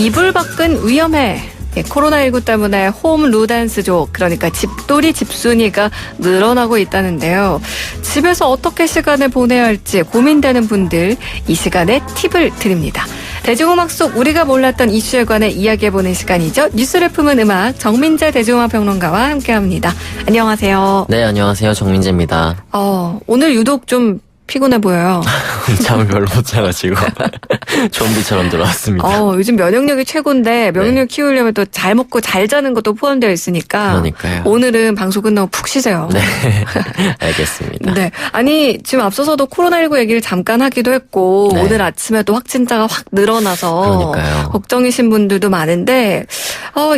이불 밖은 위험해. 코로나19 때문에 홈 루댄스족, 그러니까 집돌이 집순이가 늘어나고 있다는데요. 집에서 어떻게 시간을 보내야 할지 고민되는 분들, 이 시간에 팁을 드립니다. 대중음악 속 우리가 몰랐던 이슈에 관해 이야기해보는 시간이죠. 뉴스를 품은 음악, 정민재 대중음악 평론가와 함께합니다. 안녕하세요. 네, 안녕하세요. 정민재입니다. 오늘 유독 좀 피곤해 보여요. 잠을 별로 못 자가지고 좀비처럼 들어왔습니다. 요즘 면역력이 최고인데 면역력 키우려면 또 잘 먹고 잘 자는 것도 포함되어 있으니까. 그러니까요. 오늘은 방송 끝나고 푹 쉬세요. 네, 알겠습니다. 네, 아니 지금 앞서서도 코로나19 얘기를 잠깐 하기도 했고 네. 오늘 아침에도 확진자가 확 늘어나서 그러니까요. 걱정이신 분들도 많은데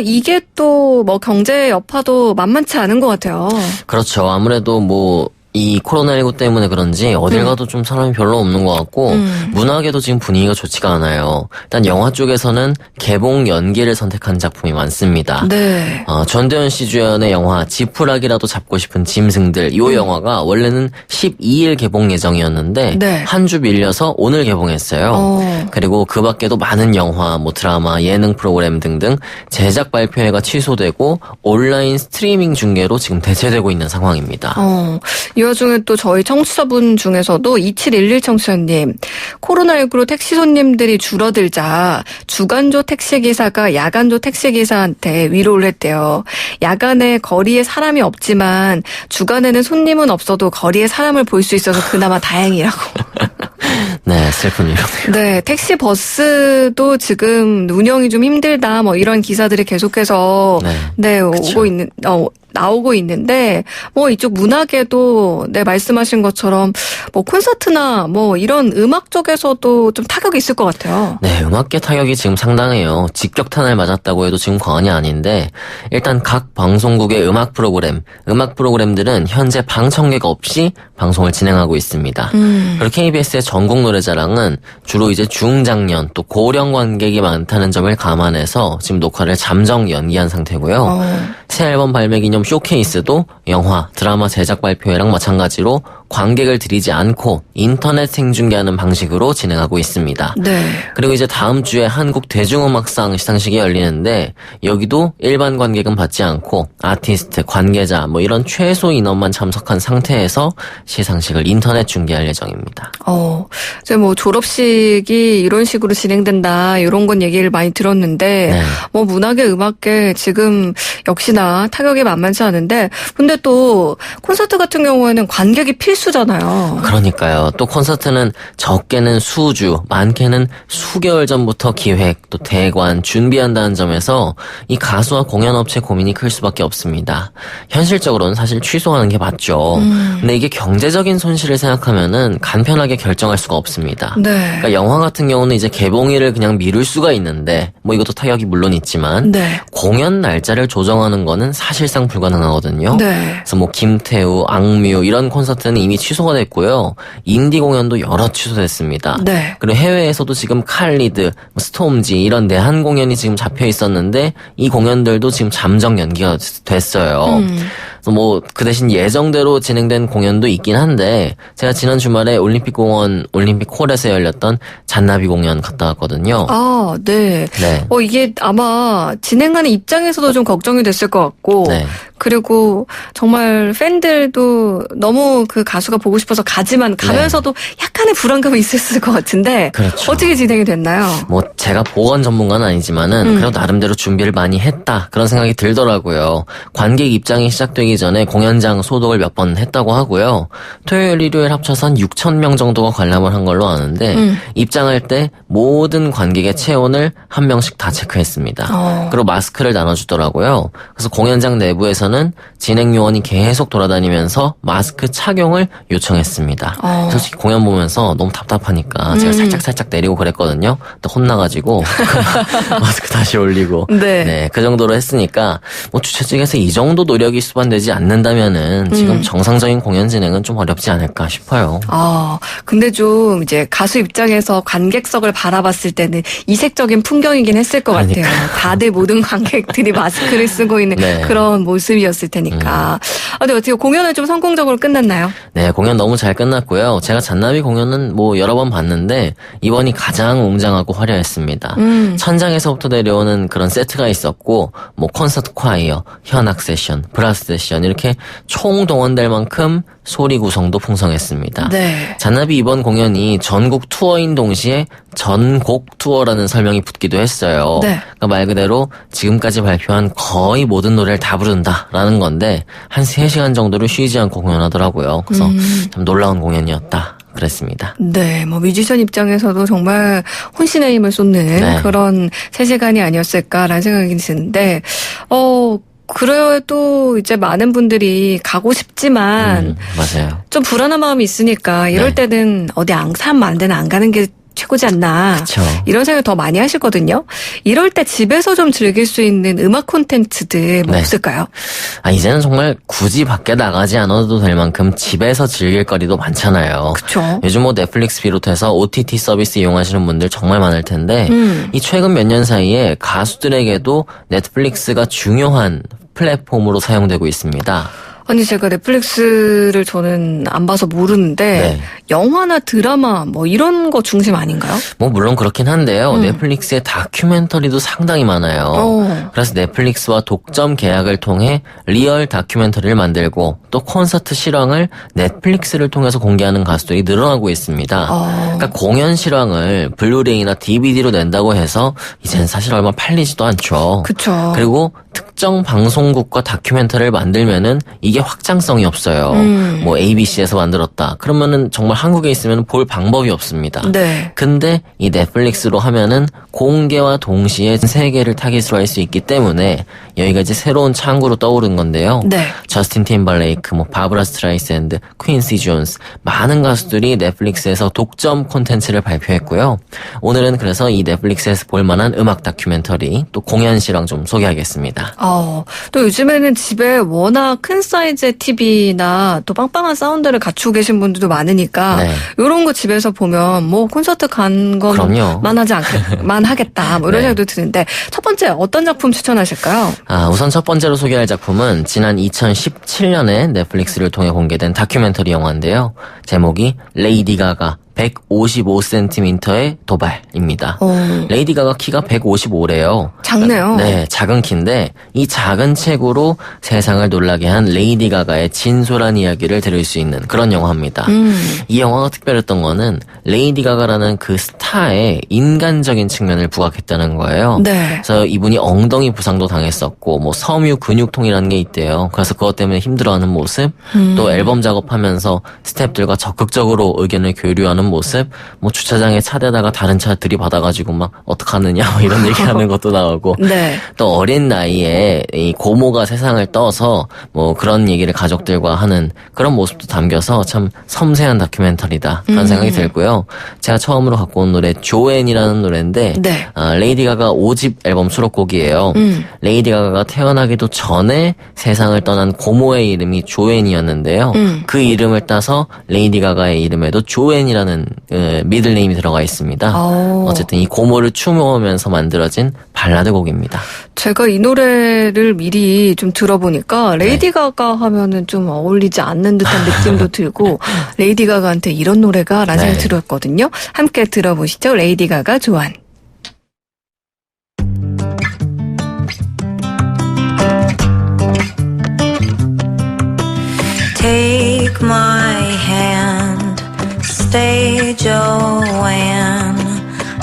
이게 또 뭐 경제 여파도 만만치 않은 것 같아요. 그렇죠. 아무래도 이 코로나19 때문에 그런지 어딜 가도 좀 사람이 별로 없는 것 같고 문학에도 지금 분위기가 좋지가 않아요. 일단 영화 쪽에서는 개봉 연기를 선택한 작품이 많습니다. 네. 전도연 씨 주연의 영화 지푸라기라도 잡고 싶은 짐승들, 이 영화가 원래는 12일 개봉 예정이었는데 네. 한 주 밀려서 오늘 개봉했어요. 그리고 그 밖에도 많은 영화, 드라마, 예능 프로그램 등등 제작 발표회가 취소되고 온라인 스트리밍 중계로 지금 대체되고 있는 상황입니다. 이 와중에 또 저희 청취자분 중에서도 2711 청취자님, 코로나19로 택시 손님들이 줄어들자 주간조 택시기사가 야간조 택시기사한테 위로를 했대요. 야간에 거리에 사람이 없지만 주간에는 손님은 없어도 거리에 사람을 볼 수 있어서 그나마 다행이라고. 네, 슬픈 일이네요. 네, 택시 버스도 지금 운영이 좀 힘들다, 이런 기사들이 계속해서 나오고 있는데, 이쪽 문학에도, 말씀하신 것처럼, 콘서트나, 이런 음악 쪽에서도 좀 타격이 있을 것 같아요. 네, 음악계 타격이 지금 상당해요. 직격탄을 맞았다고 해도 지금 과언이 아닌데, 일단 각 방송국의 음악 프로그램들은 현재 방청객 없이 방송을 진행하고 있습니다. 그리고 KBS의 전국 노래자랑은 주로 이제 중장년, 또 고령 관객이 많다는 점을 감안해서 지금 녹화를 잠정 연기한 상태고요. 새 앨범 발매 기념 쇼케이스도 영화, 드라마 제작 발표회랑 마찬가지로 관객을 들이지 않고 인터넷 생중계하는 방식으로 진행하고 있습니다. 네. 그리고 이제 다음 주에 한국 대중음악상 시상식이 열리는데 여기도 일반 관객은 받지 않고 아티스트, 관계자 이런 최소 인원만 참석한 상태에서 시상식을 인터넷 중계할 예정입니다. 이제 졸업식이 이런 식으로 진행된다, 이런 건 얘기를 많이 들었는데, 네. 문학계, 음악계 지금 역시나 타격이 만만치 않은데, 근데 또 콘서트 같은 경우에는 관객이 필수잖아요. 그러니까요. 또 콘서트는 적게는 수주, 많게는 수개월 전부터 기획, 또 대관, 준비한다는 점에서 이 가수와 공연업체 고민이 클 수밖에 없습니다. 현실적으로는 사실 취소하는 게 맞죠. 근데 이게 경제적인 손실을 생각하면은 간편하게 결정할 수가 없습니다. 네. 그러니까 영화 같은 경우는 이제 개봉일을 그냥 미룰 수가 있는데 이것도 타격이 물론 있지만 네. 공연 날짜를 조정하는 거는 사실상 불가능하거든요. 네. 그래서 김태우, 악뮤 이런 콘서트는 이미 취소가 됐고요. 인디 공연도 여러 취소됐습니다. 네. 그리고 해외에서도 지금 칼리드, 스톰지 이런 내한 공연이 지금 잡혀 있었는데 이 공연들도 지금 잠정 연기가 됐어요. 그 대신 예정대로 진행된 공연도 있긴 한데 제가 지난 주말에 올림픽공원 올림픽홀에서 열렸던 잔나비 공연 갔다 왔거든요. 네. 네. 이게 아마 진행하는 입장에서도 좀 걱정이 됐을 것 같고, 네. 그리고 정말 팬들도 너무 그 가수가 보고 싶어서 가면서도 약간의 불안감이 있었을 것 같은데, 그렇죠. 어떻게 진행이 됐나요? 제가 보건 전문가는 아니지만은 그래도 나름대로 준비를 많이 했다 그런 생각이 들더라고요. 관객 입장이 시작되기 전에 공연장 소독을 몇 번 했다고 하고요. 토요일, 일요일 합쳐서 한 6,000명 정도가 관람을 한 걸로 아는데 입장할 때 모든 관객의 체온을 한 명씩 다 체크했습니다. 그리고 마스크를 나눠주더라고요. 그래서 공연장 내부에서는 진행 요원이 계속 돌아다니면서 마스크 착용을 요청했습니다. 솔직히 공연 보면서 너무 답답하니까 제가 살짝 내리고 그랬거든요. 또 혼나가지고 마스크 다시 올리고 네. 그 정도로 했으니까 주최 측에서 이 정도 노력이 수반되지 보장되지 않는다면은 지금 정상적인 공연 진행은 좀 어렵지 않을까 싶어요. 근데 좀 이제 가수 입장에서 관객석을 바라봤을 때는 이색적인 풍경이긴 했을 것 같아요. 다들 모든 관객들이 마스크를 쓰고 있는 네. 그런 모습이었을 테니까. 근데 어떻게 공연은 좀 성공적으로 끝났나요? 네, 공연 너무 잘 끝났고요. 제가 잔나비 공연은 뭐 여러 번 봤는데 이번이 가장 웅장하고 화려했습니다. 천장에서부터 내려오는 그런 세트가 있었고 뭐 콘서트 콰이어, 현악 세션, 브라스 세션 이렇게 총동원될 만큼 소리 구성도 풍성했습니다. 네. 잔나비 이번 공연이 전국 투어인 동시에 전곡 투어라는 설명이 붙기도 했어요. 네. 그러니까 말 그대로 지금까지 발표한 거의 모든 노래를 다 부른다라는 건데 한 3시간 정도를 쉬지 않고 공연하더라고요. 그래서 참 놀라운 공연이었다. 그랬습니다. 네, 뭐 뮤지션 입장에서도 정말 혼신의 힘을 쏟는 네. 그런 3시간이 아니었을까라는 생각이 드는데, 그래도 이제 많은 분들이 가고 싶지만 맞아요. 좀 불안한 마음이 있으니까 이럴 네. 때는 어디 사람 많은 데는 안 가는 게 최고지 않나. 그쵸. 이런 생각을 더 많이 하시거든요. 이럴 때 집에서 좀 즐길 수 있는 음악 콘텐츠들 뭐 네. 없을까요? 이제는 정말 굳이 밖에 나가지 않아도 될 만큼 집에서 즐길 거리도 많잖아요. 그쵸. 요즘 뭐 넷플릭스 비롯해서 OTT 서비스 이용하시는 분들 정말 많을 텐데 음. 이 최근 몇 년 사이에 가수들에게도 넷플릭스가 중요한 플랫폼으로 사용되고 있습니다. 아니 제가 넷플릭스를 저는 안 봐서 모르는데 네. 영화나 드라마 뭐 이런 거 중심 아닌가요? 뭐 물론 그렇긴 한데요. 넷플릭스의 다큐멘터리도 상당히 많아요. 그래서 넷플릭스와 독점 계약을 통해 리얼 다큐멘터리를 만들고 또 콘서트 실황을 넷플릭스를 통해서 공개하는 가수들이 늘어나고 있습니다. 그러니까 공연 실황을 블루레이나 DVD로 낸다고 해서 이젠 사실 얼마 팔리지도 않죠. 그쵸. 그리고 특정 방송국과 다큐멘터리를 만들면은 이게 확장성이 없어요. 뭐 ABC에서 만들었다. 그러면은 정말 한국에 있으면 볼 방법이 없습니다. 네. 근데 이 넷플릭스로 하면은 공개와 동시에 세계를 타깃으로 할 수 있기 때문에 여기가 이제 새로운 창구로 떠오른 건데요. 네. 저스틴 팀벌레이크, 뭐 바브라 스트라이샌드, 퀸시 존스 많은 가수들이 넷플릭스에서 독점 콘텐츠를 발표했고요. 오늘은 그래서 이 넷플릭스에서 볼 만한 음악 다큐멘터리 또 공연 실황 좀 소개하겠습니다. 또 요즘에는 집에 워낙 큰 사이즈의 TV나 또 빵빵한 사운드를 갖추고 계신 분들도 많으니까 네. 이런 거 집에서 보면 뭐 콘서트 간 건 그럼요. 만하겠다 뭐 이런 네. 생각도 드는데 첫 번째 어떤 작품 추천하실까요? 우선 첫 번째로 소개할 작품은 지난 2017년에 넷플릭스를 통해 공개된 다큐멘터리 영화인데요. 제목이 레이디 가가 155cm의 도발입니다. 레이디 가가 키가 155래요. 작네요. 네, 작은 키인데 이 작은 체구로 세상을 놀라게 한 레이디 가가의 진솔한 이야기를 들을 수 있는 그런 영화입니다. 이 영화가 특별했던 거는 레이디 가가라는 그 스타의 인간적인 측면을 부각했다는 거예요. 네. 그래서 이분이 엉덩이 부상도 당했었고 뭐 섬유 근육통이라는 게 있대요. 그래서 그것 때문에 힘들어하는 모습, 또 앨범 작업하면서 스태프들과 적극적으로 의견을 교류하는 모습, 뭐 주차장에 차대다가 다른 차 들이받아가지고 막 어떡하느냐 뭐 이런 얘기하는 것도 나오고 네. 또 어린 나이에 이 고모가 세상을 떠서 뭐 그런 얘기를 가족들과 하는 그런 모습도 담겨서 참 섬세한 다큐멘터리다 그런 생각이 들고요. 제가 처음으로 갖고 온 노래 조앤이라는 노래인데 네. 레이디 가가 5집 앨범 수록곡이에요. 레이디 가가가 태어나기도 전에 세상을 떠난 고모의 이름이 조앤이었는데요. 그 이름을 따서 레이디 가가의 이름에도 조앤이라는 미들네임이 들어가 있습니다. 어쨌든 이 고모를 추모하면서 만들어진 발라드 곡입니다. 제가 이 노래를 미리 좀 들어보니까 레이디 가가 하면은 좀 어울리지 않는 듯한 느낌도 들고 레이디 가가한테 이런 노래가 라는 생각이 들었거든요. 함께 들어보시죠. 레이디 가가 조안. Take my hand, stay Joanne.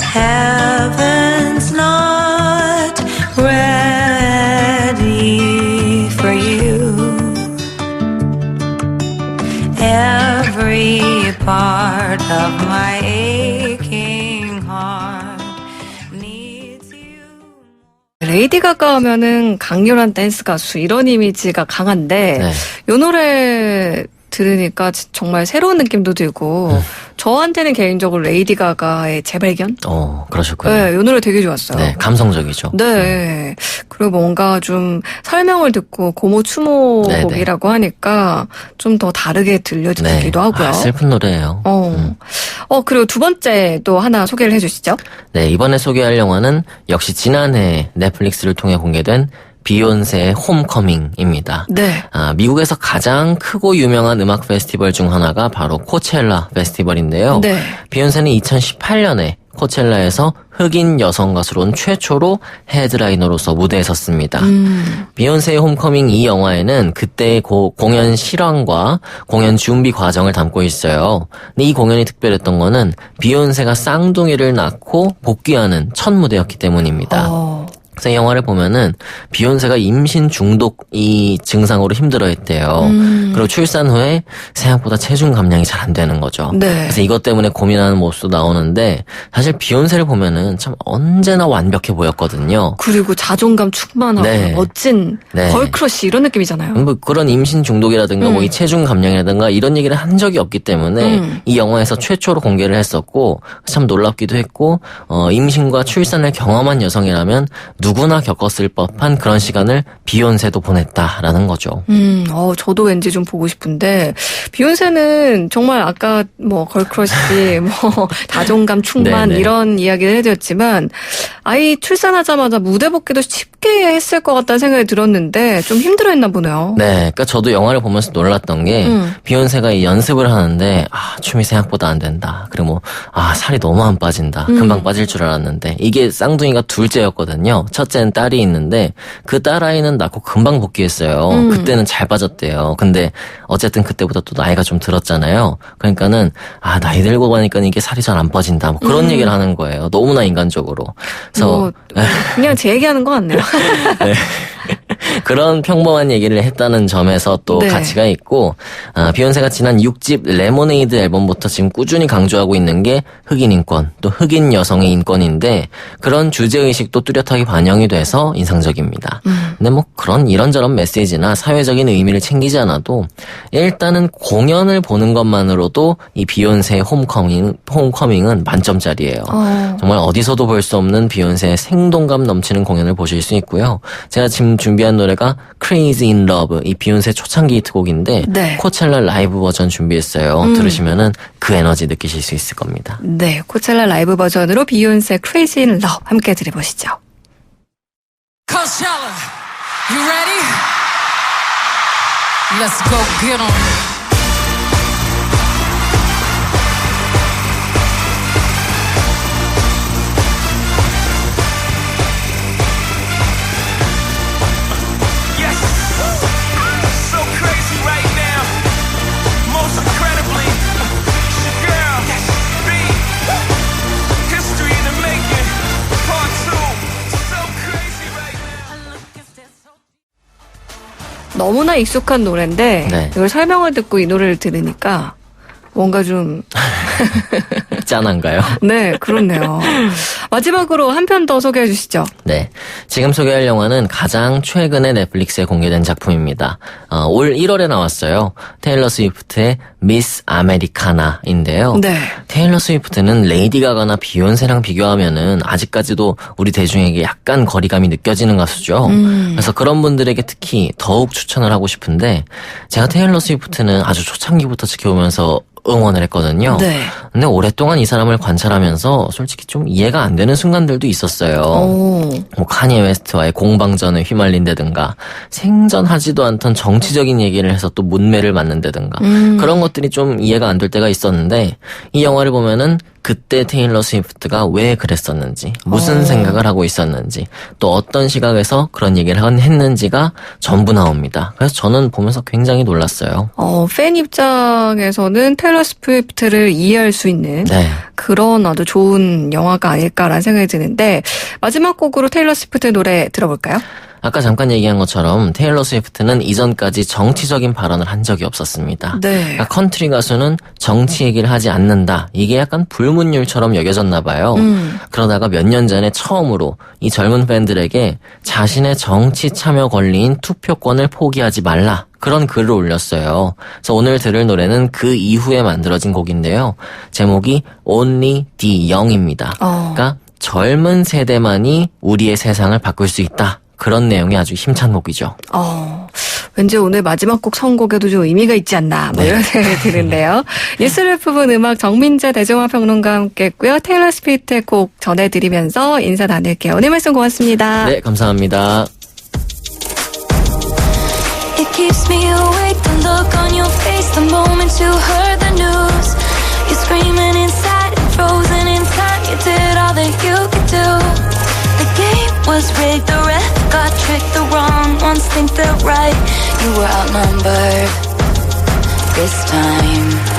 Heaven's not ready for you. Every part of my aching heart needs you. 레이디 가가 하면은 강렬한 댄스 가수 이런 이미지가 강한데 네. 이 노래 들으니까 정말 새로운 느낌도 들고 저한테는 개인적으로 레이디 가가의 재발견? 그러셨군요. 네, 이 노래 되게 좋았어요. 네, 감성적이죠. 네. 그리고 뭔가 좀 설명을 듣고 고모 추모 네네. 곡이라고 하니까 좀 더 다르게 들려지기도 하고요. 슬픈 노래예요. 그리고 두 번째 또 하나 소개를 해주시죠. 네, 이번에 소개할 영화는 역시 지난해 넷플릭스를 통해 공개된 비욘세의 홈커밍입니다. 네. 미국에서 가장 크고 유명한 음악 페스티벌 중 하나가 바로 코첼라 페스티벌인데요. 네. 비욘세는 2018년에 코첼라에서 흑인 여성 가수로는 최초로 헤드라이너로서 무대에 섰습니다. 비욘세의 홈커밍 이 영화에는 그때의 공연 실황과 공연 준비 과정을 담고 있어요. 근데 이 공연이 특별했던 거는 비욘세가 쌍둥이를 낳고 복귀하는 첫 무대였기 때문입니다. 그래서 이 영화를 보면은 비욘세가 임신 중독 이 증상으로 힘들어했대요. 그리고 출산 후에 생각보다 체중 감량이 잘 안 되는 거죠. 네. 그래서 이것 때문에 고민하는 모습도 나오는데 사실 비욘세를 보면은 참 언제나 완벽해 보였거든요. 그리고 자존감 충만하고 네. 멋진 네. 걸크러쉬 이런 느낌이잖아요. 뭐 그런 임신 중독이라든가 뭐 이 체중 감량이라든가 이런 얘기를 한 적이 없기 때문에 이 영화에서 최초로 공개를 했었고 참 놀랍기도 했고 임신과 출산을 경험한 여성이라면 누구나 겪었을 법한 그런 시간을 비욘세도 보냈다라는 거죠. 저도 왠지 좀 보고 싶은데 비욘세는 정말 아까 뭐 걸크러쉬, 뭐 자존감 충만 네네. 이런 이야기를 해드렸지만 아이 출산하자마자 무대 복귀도 쉽게 했을 것 같다는 생각이 들었는데 좀 힘들어했나 보네요. 네, 그러니까 저도 영화를 보면서 놀랐던 게 비욘세가 이 연습을 하는데 춤이 생각보다 안 된다. 그리고 뭐 살이 너무 안 빠진다. 금방 빠질 줄 알았는데 이게 쌍둥이가 둘째였거든요. 첫째는 딸이 있는데 그 딸아이는 낳고 금방 복귀했어요. 그때는 잘 빠졌대요. 근데 어쨌든 그때보다 또 나이가 좀 들었잖아요. 그러니까는 나이 들고 가니까 이게 살이 잘 안 빠진다. 뭐 그런 얘기를 하는 거예요. 너무나 인간적으로. 그래서 그냥 제 얘기하는 것 같네요. 네. 그런 평범한 얘기를 했다는 점에서 또 네. 가치가 있고 비욘세가 지난 6집 레모네이드 앨범부터 지금 꾸준히 강조하고 있는 게 흑인 인권, 또 흑인 여성의 인권인데 그런 주제의식도 뚜렷하게 반영이 돼서 인상적입니다. 근데 뭐 그런 이런저런 메시지나 사회적인 의미를 챙기지 않아도 일단은 공연을 보는 것만으로도 이 비욘세의 홈커밍은 만점짜리예요. 정말 어디서도 볼 수 없는 비욘세의 생동감 넘치는 공연을 보실 수 있고요. 제가 지금 준비한 노래가 Crazy in Love, 이 비욘세 초창기 히트곡인데 네. 코첼라 라이브 버전 준비했어요. 들으시면은 그 에너지 느끼실 수 있을 겁니다. 네, 코첼라 라이브 버전으로 비욘세 Crazy in Love 함께 들어보시죠. Coachella, you ready? Let's go get 'em. Yes, so crazy right now. Most incredibly, it's your girl, B. History in the making, part 2. So crazy right now. 너무나 익숙한 노래인데 네. 이걸 설명을 듣고 이 노래를 들으니까 뭔가 좀 짠한가요? 네, 그렇네요. 마지막으로 한 편 더 소개해 주시죠. 네. 지금 소개할 영화는 가장 최근에 넷플릭스에 공개된 작품입니다. 올 1월에 나왔어요. 테일러 스위프트의 미스 아메리카나인데요. 네. 테일러 스위프트는 레이디 가가나 비욘세랑 비교하면은 아직까지도 우리 대중에게 약간 거리감이 느껴지는 가수죠. 그래서 그런 분들에게 특히 더욱 추천을 하고 싶은데 제가 테일러 스위프트는 아주 초창기부터 지켜보면서 응원을 했거든요. 네. 근데 오랫동안 이 사람을 관찰하면서 솔직히 좀 이해가 안 되는 순간들도 있었어요. 뭐 카니에 웨스트와의 공방전에 휘말린다든가 생전하지도 않던 정치적인 얘기를 해서 또 문매를 맞는다든가 그런 것들이 좀 이해가 안 될 때가 있었는데 이 영화를 보면은 그때 테일러 스위프트가 왜 그랬었는지, 무슨 생각을 하고 있었는지, 또 어떤 시각에서 그런 얘기를 했는지가 전부 나옵니다. 그래서 저는 보면서 굉장히 놀랐어요. 팬 입장에서는 테일러 스위프트를 이해할 수 있는 네. 그런 아주 좋은 영화가 아닐까라는 생각이 드는데 마지막 곡으로 테일러 스위프트 노래 들어볼까요? 아까 잠깐 얘기한 것처럼 테일러 스위프트는 이전까지 정치적인 발언을 한 적이 없었습니다. 네. 그러니까 컨트리 가수는 정치 얘기를 하지 않는다. 이게 약간 불문율처럼 여겨졌나 봐요. 그러다가 몇 년 전에 처음으로 이 젊은 팬들에게 자신의 정치 참여 권리인 투표권을 포기하지 말라. 그런 글을 올렸어요. 그래서 오늘 들을 노래는 그 이후에 만들어진 곡인데요. 제목이 Only the Young입니다. 그러니까 젊은 세대만이 우리의 세상을 바꿀 수 있다. 그런 내용이 아주 힘찬 곡이죠. 왠지 오늘 마지막 곡 선곡에도 좀 의미가 있지 않나 뭐 이런 생각이 드는데요. 뉴스를 품은 음악 정민재 대중화 평론가와 함께했고요. 테일러 스위프트의 곡 전해드리면서 인사 나눌게요. 오늘 말씀 고맙습니다. 네, 감사합니다. It keeps me awake, the look on your face the moment you heard the news. You're screaming inside and frozen in time. You did all that you could do. The game was rigged, the ref got tricked. The wrong ones think they're right. You were outnumbered this time.